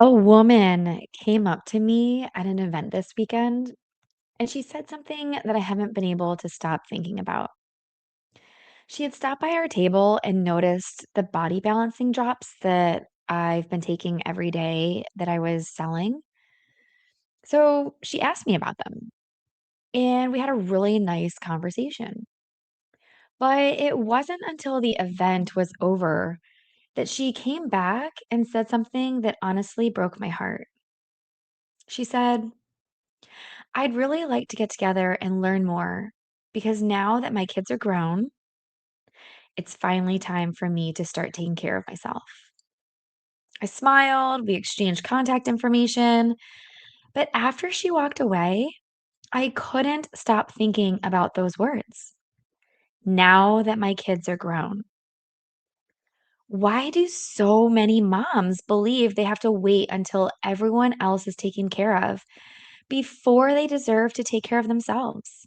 A woman came up to me at an event this weekend and she said something that I haven't been able to stop thinking about. She had stopped by our table and noticed the body balancing drops that I've been taking every day that I was selling. So she asked me about them and we had a really nice conversation. But it wasn't until the event was over that she came back and said something that honestly broke my heart. She said, I'd really like to get together and learn more because now that my kids are grown, it's finally time for me to start taking care of myself. I smiled, we exchanged contact information, but after she walked away, I couldn't stop thinking about those words. Now that my kids are grown, why do so many moms believe they have to wait until everyone else is taken care of before they deserve to take care of themselves?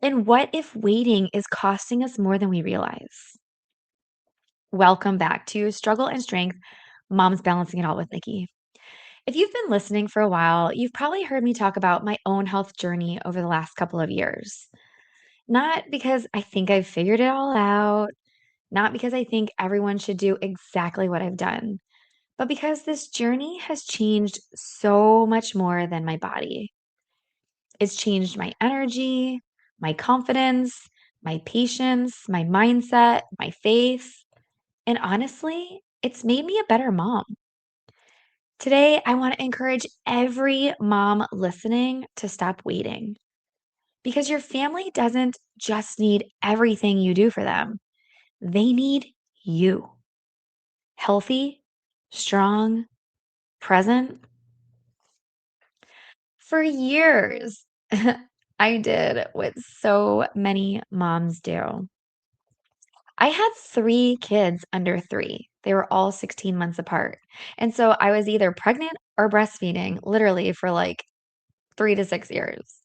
And what if waiting is costing us more than we realize? Welcome back to Struggle and Strength Moms Balancing It All with Nikki. If you've been listening for a while, you've probably heard me talk about my own health journey over the last couple of years. Not because I think I've figured it all out, not because I think everyone should do exactly what I've done, but because this journey has changed so much more than my body. It's changed my energy, my confidence, my patience, my mindset, my faith, and honestly, it's made me a better mom. Today, I want to encourage every mom listening to stop waiting because your family doesn't just need everything you do for them, they need you healthy, strong, present. For years, I did what so many moms do. I had 3 kids under 3. They were all 16 months apart. And so I was either pregnant or breastfeeding literally for like 3 to 6 years.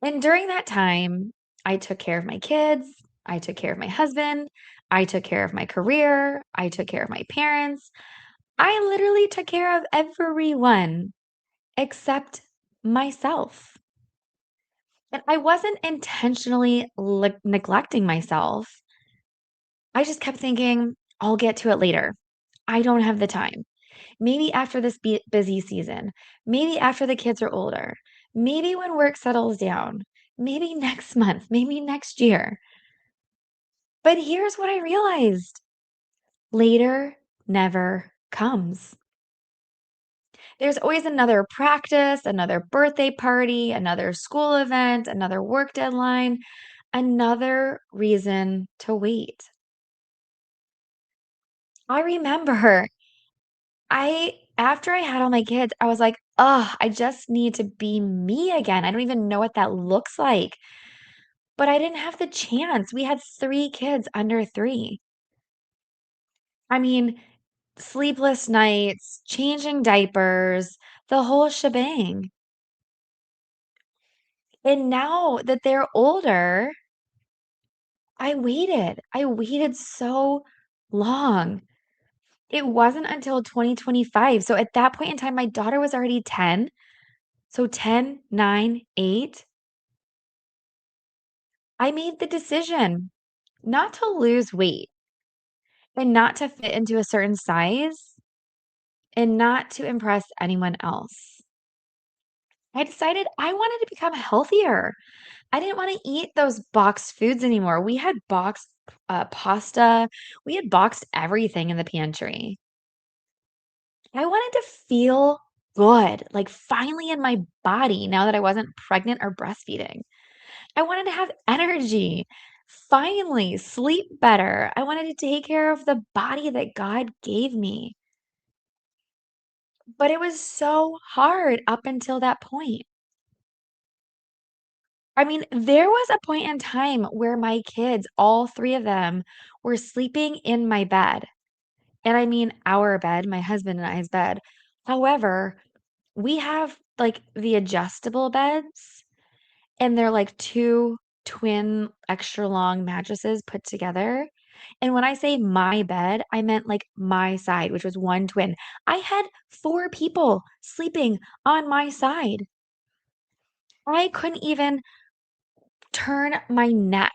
And during that time, I took care of my kids, I took care of my husband, I took care of my career, I took care of my parents. I literally took care of everyone except myself. And I wasn't intentionally neglecting myself. I just kept thinking, I'll get to it later. I don't have the time. Maybe after this busy season. Maybe after the kids are older. Maybe when work settles down. Maybe next month. Maybe next year. But here's what I realized later never comes. There's always another practice, another birthday party, another school event, another work deadline, another reason to wait. I remember after I had all my kids, I was like, "Ugh, I just need to be me again." I don't even know what that looks like, but I didn't have the chance. We had 3 kids under 3. I mean, sleepless nights, changing diapers, the whole shebang. And now that they're older, I waited. I waited so long. It wasn't until 2025. So at that point in time, my daughter was already 10. So 10, 9, 8. I made the decision not to lose weight and not to fit into a certain size and not to impress anyone else. I decided I wanted to become healthier. I didn't want to eat those boxed foods anymore. We had boxed pasta, we had boxed everything in the pantry. I wanted to feel good, like finally in my body now that I wasn't pregnant or breastfeeding. I wanted to have energy, finally sleep better. I wanted to take care of the body that God gave me. But it was so hard up until that point. I mean, there was a point in time where my kids, all 3 of them, were sleeping in my bed. And I mean our bed, my husband and I's bed. However, we have, like, the adjustable beds, and they're like 2 twin extra long mattresses put together. And when I say my bed, I meant like my side, which was one twin. I had 4 people sleeping on my side. I couldn't even turn my neck.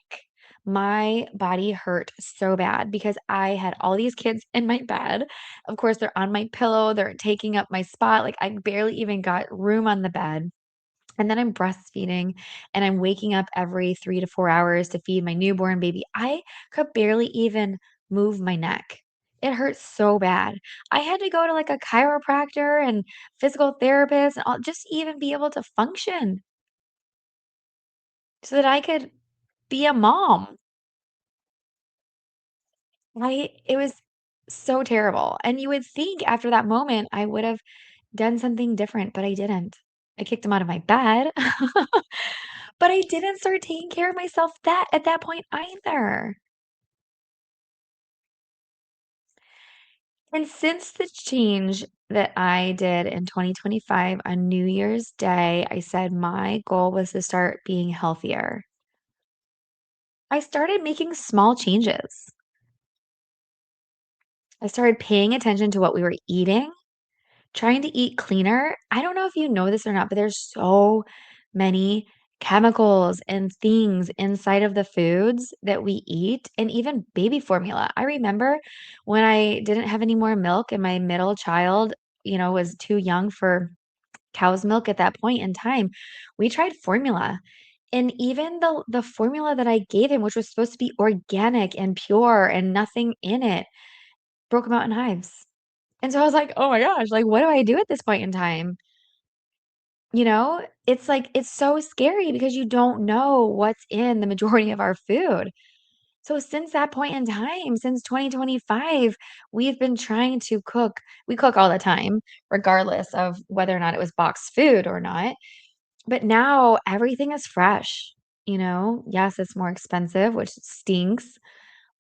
My body hurt so bad because I had all these kids in my bed. Of course, they're on my pillow, they're taking up my spot. Like, I barely even got room on the bed. And then I'm breastfeeding and I'm waking up every 3 to 4 hours to feed my newborn baby. I could barely even move my neck. It hurts so bad. I had to go to like a chiropractor and physical therapist and all, just to even be able to function so that I could be a mom. It was so terrible. And you would think after that moment I would have done something different, but I didn't. I kicked him out of my bed. But I didn't start taking care of myself that at that point either. And since the change that I did in 2025 on New Year's Day, I said my goal was to start being healthier. I started making small changes. I started paying attention to what we were eating, trying to eat cleaner. I don't know if you know this or not, but there's so many chemicals and things inside of the foods that we eat and even baby formula. I remember when I didn't have any more milk and my middle child, was too young for cow's milk at that point in time, we tried formula. And even the formula that I gave him, which was supposed to be organic and pure and nothing in it, broke him out in hives. And so I was like, "Oh my gosh, like, what do I do at this point in time?" You know? It's like it's so scary because you don't know what's in the majority of our food. So since that point in time, since 2025, we've been trying to cook. We cook all the time, regardless of whether or not it was boxed food or not. But now everything is fresh, you know? Yes, it's more expensive, which stinks,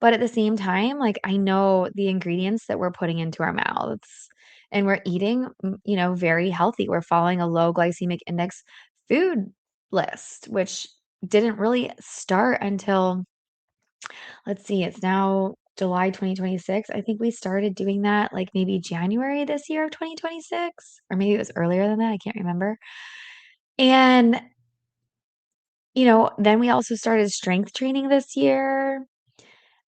but at the same time, like, I know the ingredients that we're putting into our mouths, and we're eating, very healthy. We're following a low glycemic index food list, which didn't really start until, let's see, it's now July 2026. I think we started doing that, like, maybe January this year of 2026, or maybe it was earlier than that, I can't remember. And, then we also started strength training this year.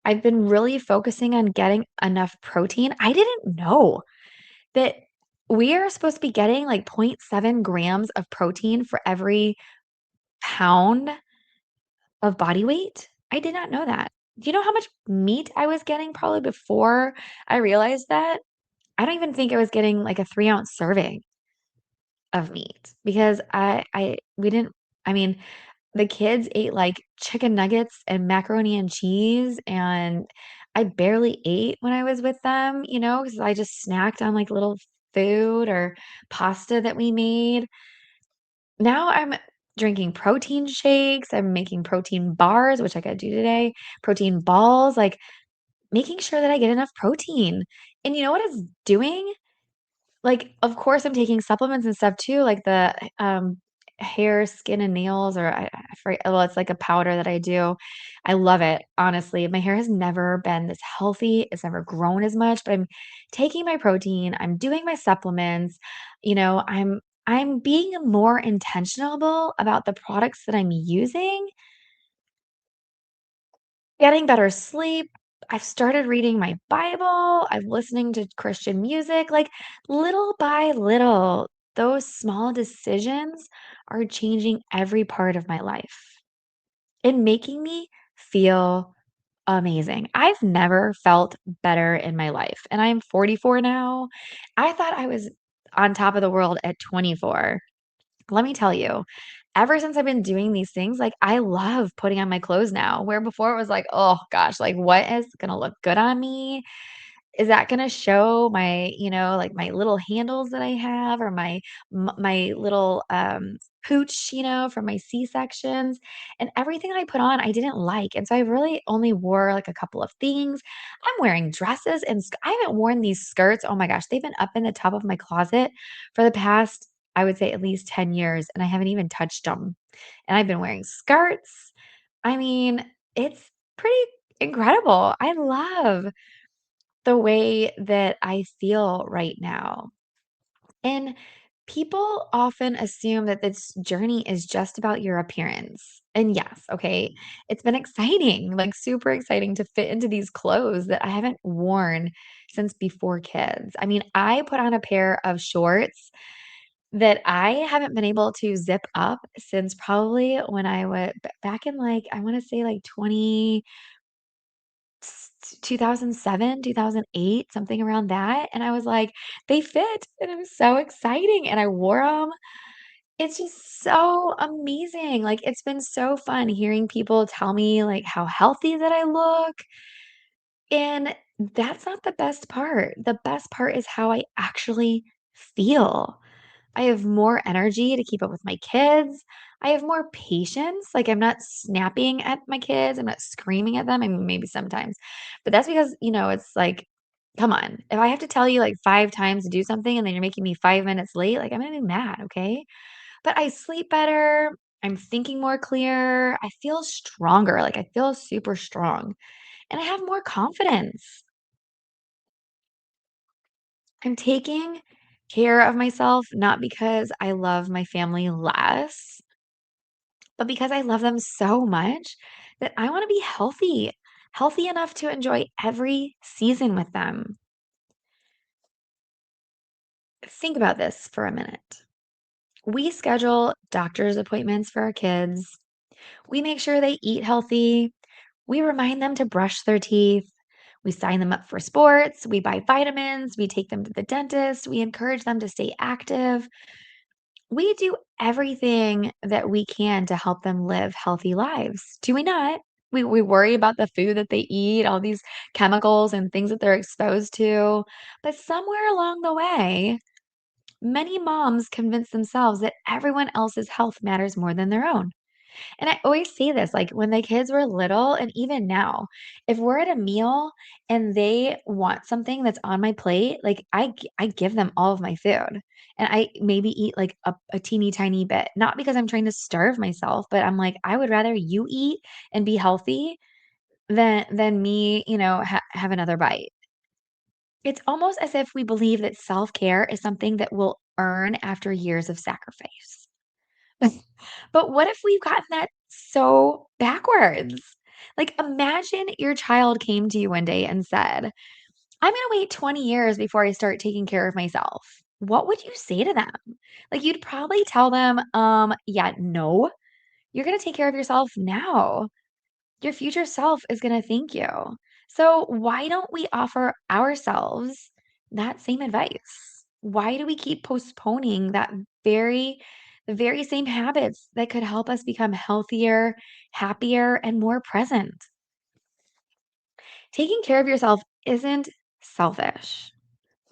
I've been really focusing on getting enough protein. I didn't know that we are supposed to be getting like 0.7 grams of protein for every pound of body weight. I did not know that. Do you know how much meat I was getting probably before I realized that? I don't even think I was getting like a 3-ounce serving of meat because we didn't, I mean, the kids ate, like, chicken nuggets and macaroni and cheese, and I barely ate when I was with them, because I just snacked on, like, little food or pasta that we made. Now I'm drinking protein shakes, I'm making protein bars, which I gotta do today, protein balls, like, making sure that I get enough protein. And you know what it's doing? Like, of course, I'm taking supplements and stuff too, like the, hair, skin, and nails, or I forget, well, it's like a powder that I do. I love it, honestly. My hair has never been this healthy, it's never grown as much, but I'm taking my protein, I'm doing my supplements, I'm being more intentional about the products that I'm using, getting better sleep. I've started reading my Bible. I'm listening to Christian music. Like, little by little, those small decisions are changing every part of my life and making me feel amazing. I've never felt better in my life, and I'm 44 now. I thought I was on top of the world at 24. Let me tell you, ever since I've been doing these things, like, I love putting on my clothes now, where before it was like, "Oh gosh, like, what is gonna look good on me? Is that gonna show my, like, my little handles that I have or my little, pooch, from my C-sections?" And everything I put on, I didn't like, and so I really only wore, like, a couple of things. I'm wearing dresses and I haven't worn these skirts, oh my gosh, they've been up in the top of my closet for the past, I would say, at least 10 years, and I haven't even touched them. And I've been wearing skirts. I mean, it's pretty incredible. I love the way that I feel right now. And people often assume that this journey is just about your appearance. And yes, okay, it's been exciting, like super exciting to fit into these clothes that I haven't worn since before kids. I mean, I put on a pair of shorts that I haven't been able to zip up since probably when I was back in like, I want to say like 2007, 2008, something around that, and I was like, "They fit," and it was so exciting, and I wore them. It's just so amazing, like, it's been so fun hearing people tell me, like, how healthy that I look, and that's not the best part. The best part is how I actually feel. I have more energy to keep up with my kids. I have more patience. Like, I'm not snapping at my kids. I'm not screaming at them. I mean, maybe sometimes, but that's because, it's like, come on. If I have to tell you like 5 times to do something and then you're making me 5 minutes late, like, I'm going to be mad. Okay. But I sleep better. I'm thinking more clear. I feel stronger. Like, I feel super strong and I have more confidence. I'm taking care of myself, not because I love my family less, but because I love them so much that I want to be healthy, healthy enough to enjoy every season with them. Think about this for a minute. We schedule doctor's appointments for our kids. We make sure they eat healthy. We remind them to brush their teeth. We sign them up for sports. We buy vitamins. We take them to the dentist. We encourage them to stay active. We do everything that we can to help them live healthy lives, do we not? We worry about the food that they eat, all these chemicals and things that they're exposed to, but somewhere along the way, many moms convince themselves that everyone else's health matters more than their own. And I always say this, like, when the kids were little and even now, if we're at a meal and they want something that's on my plate, like, I give them all of my food, and I maybe eat, like, a teeny tiny bit, not because I'm trying to starve myself, but I'm like, "I would rather you eat and be healthy than me, have another bite." It's almost as if we believe that self-care is something that we'll earn after years of sacrifice. But what if we've gotten that so backwards? Like, imagine your child came to you one day and said, I'm going to wait 20 years before I start taking care of myself. What would you say to them? Like, you'd probably tell them, yeah, no, you're going to take care of yourself now. Your future self is going to thank you. So, why don't we offer ourselves that same advice? Why do we keep postponing the very same habits that could help us become healthier, happier, and more present? Taking care of yourself isn't selfish.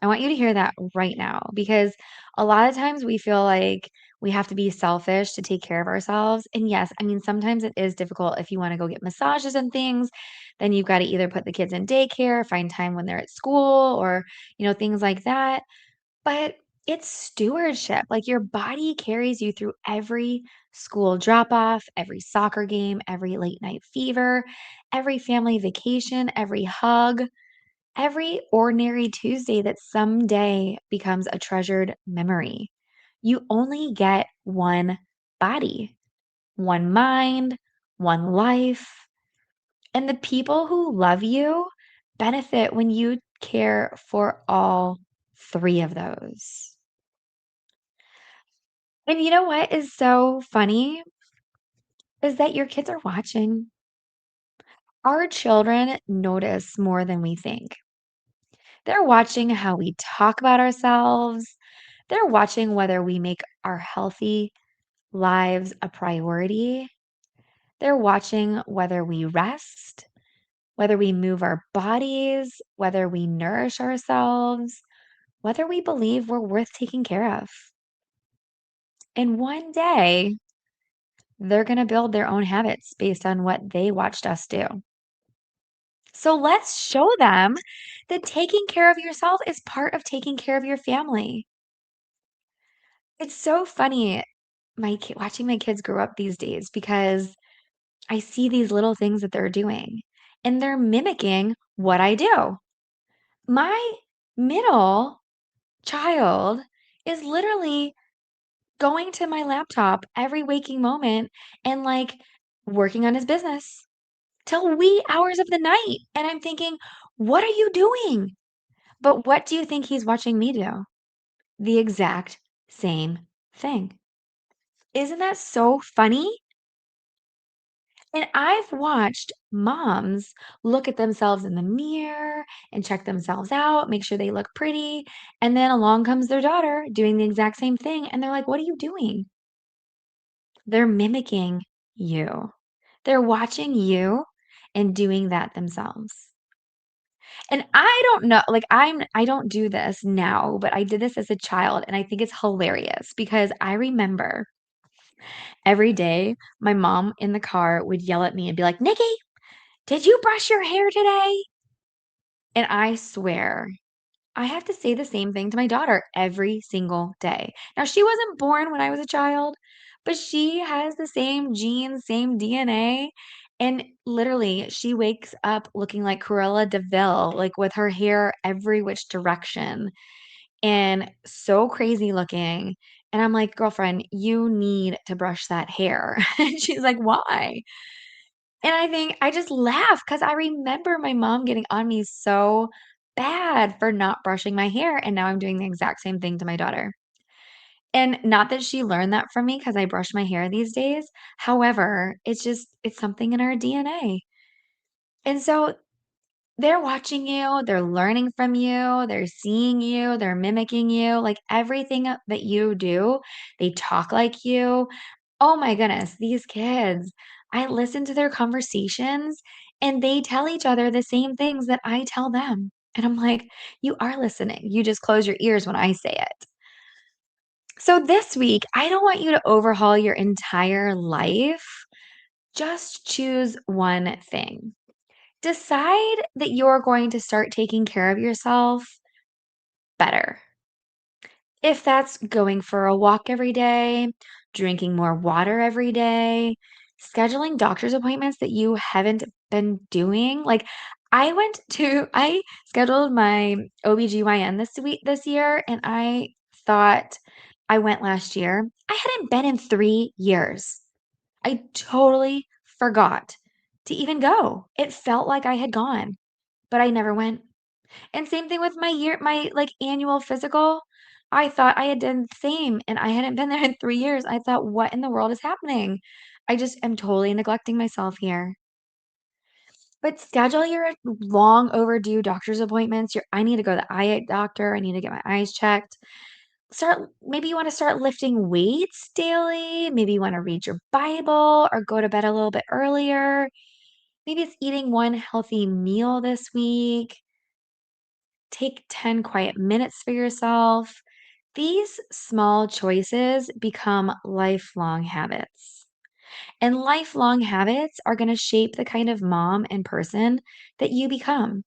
I want you to hear that right now because a lot of times we feel like we have to be selfish to take care of ourselves. And yes, I mean, sometimes it is difficult if you want to go get massages and things, then you've got to either put the kids in daycare, find time when they're at school, or, things like that. But it's stewardship. Like, your body carries you through every school drop off, every soccer game, every late night fever, every family vacation, every hug. Every ordinary Tuesday that someday becomes a treasured memory. You only get one body, one mind, one life. And the people who love you benefit when you care for all three of those. And you know what is so funny is that your kids are watching. Our children notice more than we think. They're watching how we talk about ourselves. They're watching whether we make our healthy lives a priority. They're watching whether we rest, whether we move our bodies, whether we nourish ourselves, whether we believe we're worth taking care of. And one day, they're going to build their own habits based on what they watched us do. So let's show them that taking care of yourself is part of taking care of your family. It's so funny watching my kids grow up these days because I see these little things that they're doing. and they're mimicking what I do. My middle child is literally going to my laptop every waking moment and like working on his business till wee hours of the night. And I'm thinking, what are you doing? But what do you think he's watching me do? The exact same thing. Isn't that so funny? And I've watched moms look at themselves in the mirror and check themselves out, make sure they look pretty. And then along comes their daughter doing the exact same thing. And they're like, what are you doing? They're mimicking you. They're watching you and doing that themselves. And I don't know, like I don't do this now, but I did this as a child and I think it's hilarious because I remember every day my mom in the car would yell at me and be like, "Nikki, did you brush your hair today?" And I swear I have to say the same thing to my daughter every single day. Now, she wasn't born when I was a child, but she has the same genes, same DNA. And literally, she wakes up looking like Cruella de Vil, like with her hair every which direction and so crazy looking. And I'm like, girlfriend, you need to brush that hair. And she's like, why? And I think I just laugh because I remember my mom getting on me so bad for not brushing my hair, and now I'm doing the exact same thing to my daughter. And not that she learned that from me because I brush my hair these days. However, it's something in our DNA. And so they're watching you, they're learning from you, they're seeing you, they're mimicking you, like everything that you do, they talk like you. Oh my goodness, these kids, I listen to their conversations and they tell each other the same things that I tell them. And I'm like, you are listening. You just close your ears when I say it. So this week, I don't want you to overhaul your entire life. Just choose one thing. Decide that you're going to start taking care of yourself better. If that's going for a walk every day, drinking more water every day, scheduling doctor's appointments that you haven't been doing. Like I scheduled my OBGYN this year and I thought I went last year. I hadn't been in 3 years. I totally forgot to even go. It felt like I had gone, but I never went. And same thing with my, like, annual physical. I thought I had done the same, and I hadn't been there in 3 years. I thought, "What in the world is happening?" I just am totally neglecting myself here. But schedule your long overdue doctor's appointments. Your I need to go to the eye doctor. I need to get my eyes checked. Maybe you wanna start lifting weights daily. Maybe you wanna read your Bible or go to bed a little bit earlier. Maybe it's eating one healthy meal this week. Take 10 quiet minutes for yourself. These small choices become lifelong habits. And lifelong habits are going to shape the kind of mom and person that you become.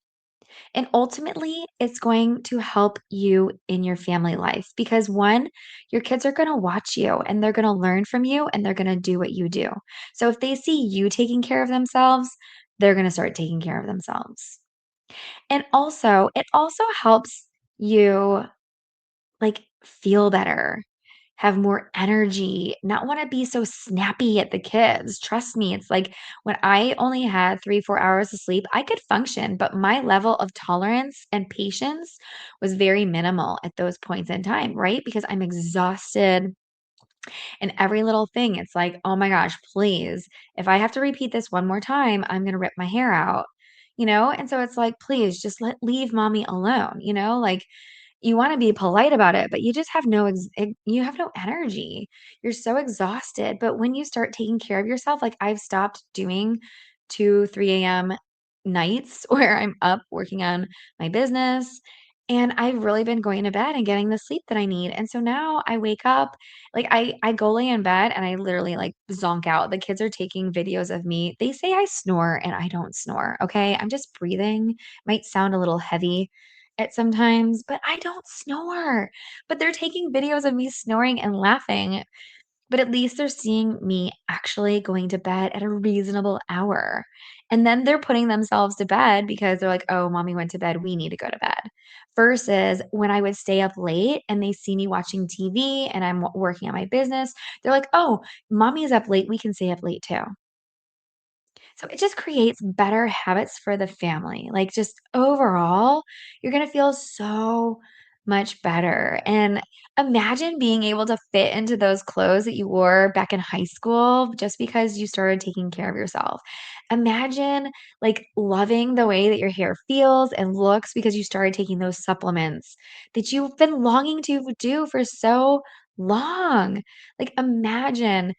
And ultimately, it's going to help you in your family life because one, your kids are going to watch you and they're going to learn from you and they're going to do what you do. So if they see you taking care of themselves, they're going to start taking care of themselves. And also, it also helps you, like, feel better, have more energy, not wanna be so snappy at the kids. Trust me, it's like when I only had 3, 4 hours of sleep, I could function, but my level of tolerance and patience was very minimal at those points in time, right? Because I'm exhausted and every little thing, it's like, "Oh my gosh, please, if I have to repeat this one more time, I'm gonna rip my hair out." And so it's like, "Please just leave mommy alone," like, you wanna be polite about it, but you just have you have no energy. You're so exhausted, but when you start taking care of yourself, like, I've stopped doing 2, 3 AM nights where I'm up working on my business, and I've really been going to bed and getting the sleep that I need, and so now I wake up, like, I go lay in bed and I literally, like, zonk out. The kids are taking videos of me. They say I snore, and I don't snore, okay? I'm just breathing. Might sound a little heavy at sometimes, but I don't snore. But they're taking videos of me snoring and laughing but at least they're seeing me actually going to bed at a reasonable hour. And then they're putting themselves to bed because they're like, oh, mommy went to bed. We need to go to bed. Versus when I would stay up late and they see me watching TV and I'm working on my business, they're like, oh, mommy's up late. We can stay up late too. So it just creates better habits for the family. Like, just overall, you're going to feel so much better. And imagine being able to fit into those clothes that you wore back in high school just because you started taking care of yourself. Imagine like loving the way that your hair feels and looks because you started taking those supplements that you've been longing to do for so long. Like, imagine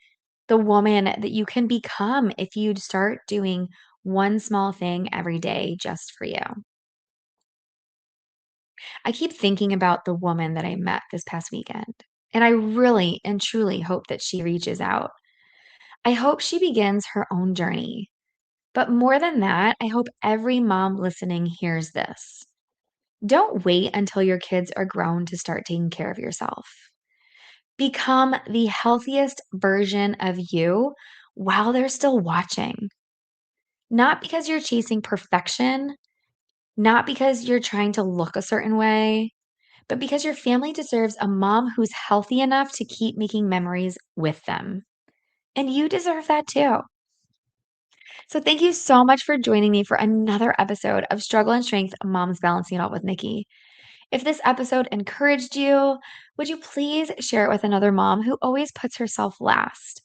the woman that you can become if you start doing one small thing every day just for you. I keep thinking about the woman that I met this past weekend, and I really and truly hope that she reaches out. I hope she begins her own journey. But more than that, I hope every mom listening hears this. Don't wait until your kids are grown to start taking care of yourself. Become the healthiest version of you while they're still watching. Not because you're chasing perfection, not because you're trying to look a certain way, but because your family deserves a mom who's healthy enough to keep making memories with them. And you deserve that too. So, thank you so much for joining me for another episode of Struggle and Strength Moms Balancing It Out with Nikki. If this episode encouraged you, would you please share it with another mom who always puts herself last?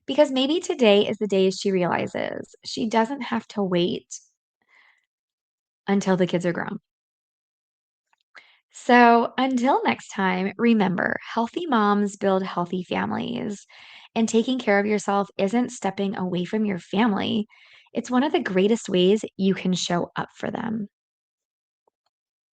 Because maybe today is the day she realizes she doesn't have to wait until the kids are grown. So, until next time, remember healthy moms build healthy families, and taking care of yourself isn't stepping away from your family. It's one of the greatest ways you can show up for them.